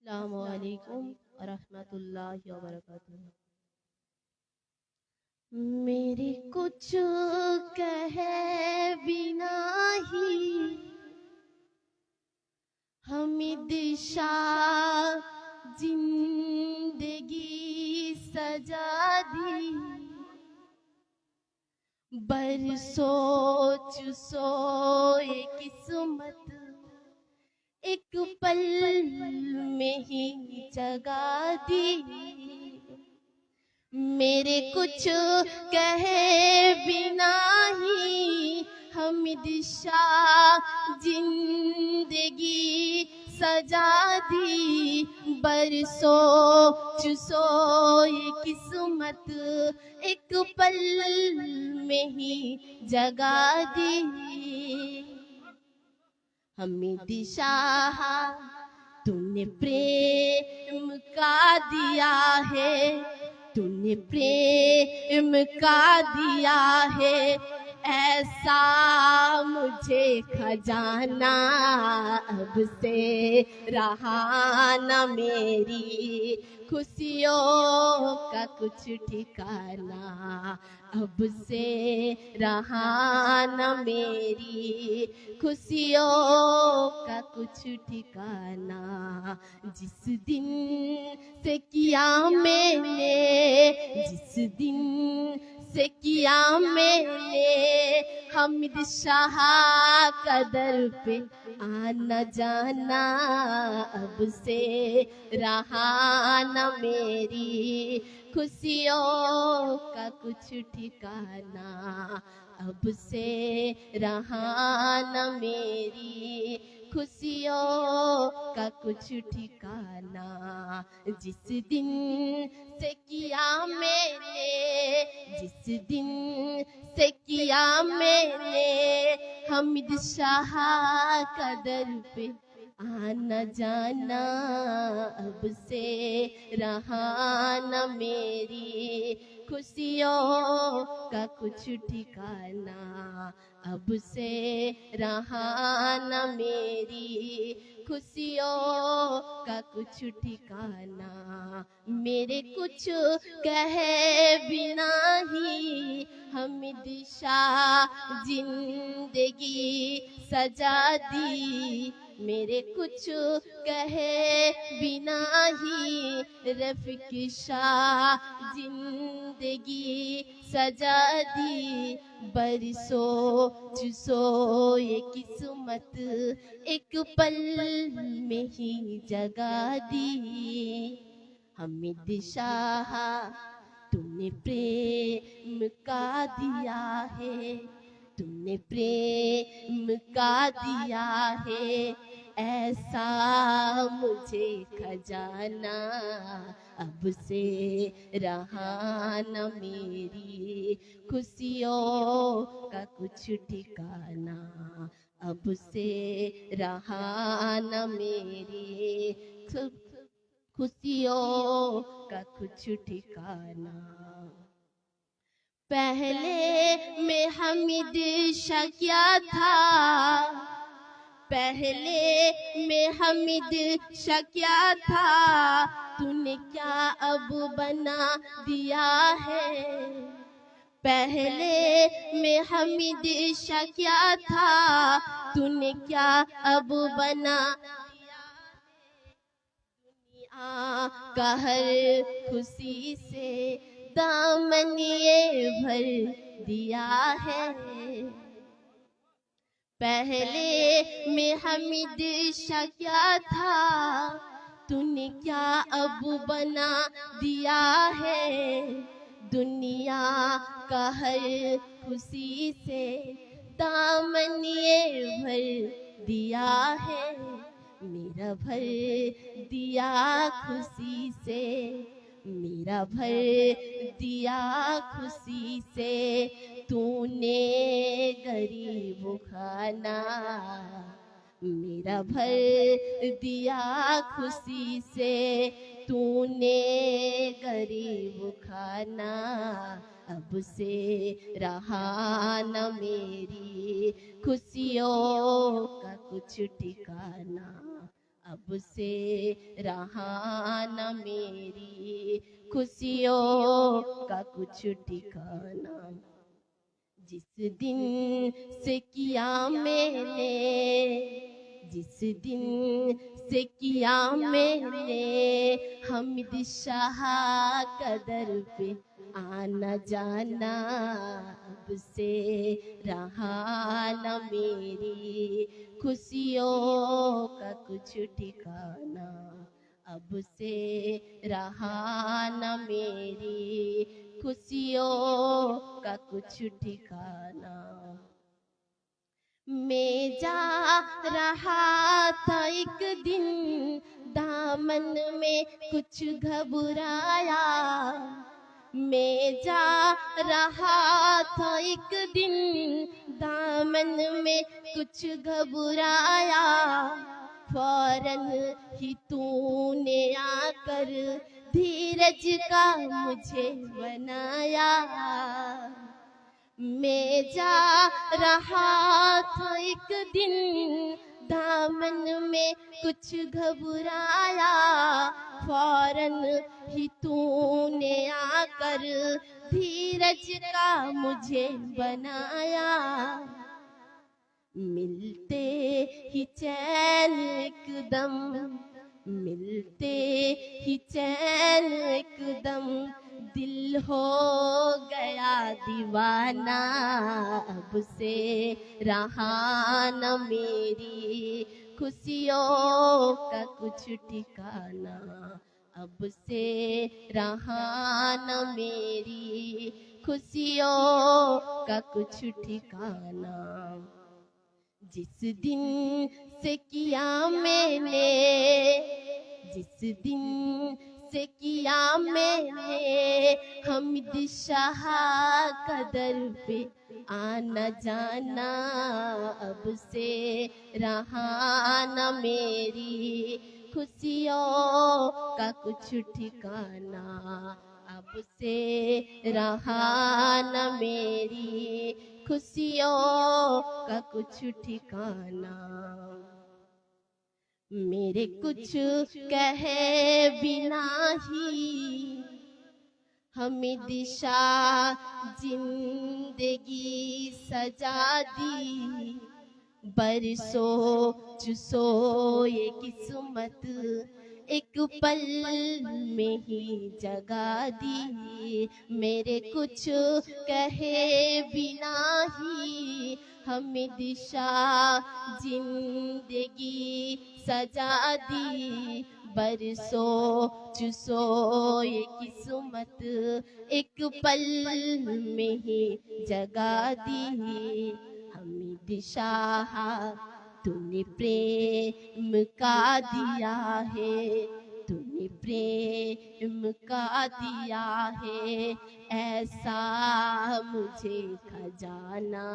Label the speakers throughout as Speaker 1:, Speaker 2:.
Speaker 1: अस्सलामुअलैकुम वरहमतुल्लाहि वबरकातुहू। मेरे कुछ कहे बिना ही हमिद शाह जिंदगी सजा दी। बरसों सोए किस्मत एक पल में ही जगा दी। मेरे कुछ कहे बिना ही हमिद शाह जिंदगी सजा दी। बरसों सोए किस्मत एक पल में ही जगा दी। हमिद शाह तूने प्रेम का दिया है, तूने प्रेम का दिया है ऐसा मुझे खजाना। अब से रहा न मेरी खुशियों का कुछ ठिकाना। अब से रहा न मेरी खुशियों का कुछ ठिकाना। जिस दिन से किया मैंने, जिस दिन से किया मैंने हमिद शाह का दर पे आना जाना। अब से रहा न मेरी खुशियों का कुछ ठिकाना। अब से रहा न मेरी खुशियों का कुछ ठिकाना। जिस दिन से किया मैंने, जिस दिन से किया मैंने हमिद शाह का दर पे आना जाना। अब से रहा न मेरी खुशियों का कुछ ठिकाना। अब से रहा न मेरी खुशियों का कुछ ठिकाना। मेरे कुछ कहे बिना ही हमिद शाह जिंदगी सजा दी। मेरे कुछ कहे बिना ही रफीक शाह जिंदगी सजा दी। बरसों सोए किस्मत एक पल में ही जगा दी। हमिद शाह तूने प्रेम का दिया है, तूने प्रेम का दिया है ऐसा मुझे खजाना। अब से रहा न मेरी खुशियों का कुछ ठिकाना। अब से रहा न मेरी खुशियों का कुछ ठिकाना। पहले में हमिद शाह क्या था, पहले में हमिद शाह क्या था तूने क्या अब बना दिया है। पहले में हमिद शाह क्या था तूने क्या अब बना दिया है। दुनिया का हर खुशी से दामन ये भर दिया है। पहले में हमिद शाह क्या था तूने क्या अब बना दिया है। दुनिया का हर खुशी से दामन ये भर दिया है। मेरा भर दिया खुशी से, मेरा भर दिया खुशी से तूने गरीब खाना। मेरा भर दिया खुशी से तूने गरीब खाना। अब से रहा न मेरी खुशियों का कुछ ठिकाना। अब से रहा न मेरी खुशियों का कुछ ठिकाना। जिस दिन से किया मैंने, जिस दिन से किया मैंने हामिद शाह कदर पे आना जाना। अब से रहा न मेरी खुशियों का कुछ ठिकाना। अब से रहा न मेरी खुशियों का कुछ ठिकाना। मैं जा रहा था एक दिन दामन में कुछ घबराया। मैं जा रहा था एक दिन दामन में कुछ घबराया। फौरन ही तूने आकर धीरज का मुझे बनाया। मैं जा रहा था एक दिन दामन में कुछ घबराया। फौरन ही तूने आकर धीरज का मुझे बनाया। मिलते ही चैन एकदम, मिलते ही चैन एकदम दिल हो गया दीवाना। अब से रहा न मेरी खुशियों का कुछ ठिकाना। अब से रहा न मेरी खुशियों का कुछ ठिकाना। जिस दिन से किया मैंने, जिस दिन से किया मैंने हामिद शाह कदर पे आना जाना। अब से रहा न मेरी खुशियों का कुछ ठिकाना। अब से रहा न मेरी खुशियों का कुछ ठिकाना। मेरे कुछ कहे बिना ही हामिद शाह जिंदगी सजा दी। बरसों सोए किस्मत एक पल में ही जगा दी। मेरे कुछ कहे बिना ही हामिद शाह जिंदगी सजा दी। बरसों सोए किस्मत एक पल में ही जगा दी। हामिद शाह तूने प्रेम का दिया है, तूने प्रेम का दिया है ऐसा मुझे खजाना।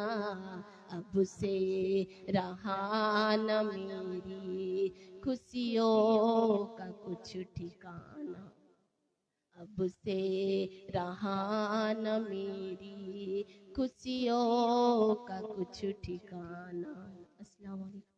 Speaker 1: अब से रहा न मेरी खुशियों का कुछ ठिकाना। अब से रहा न मेरी खुशियों का कुछ ठिकाना। अस्सलाम वालेकुम।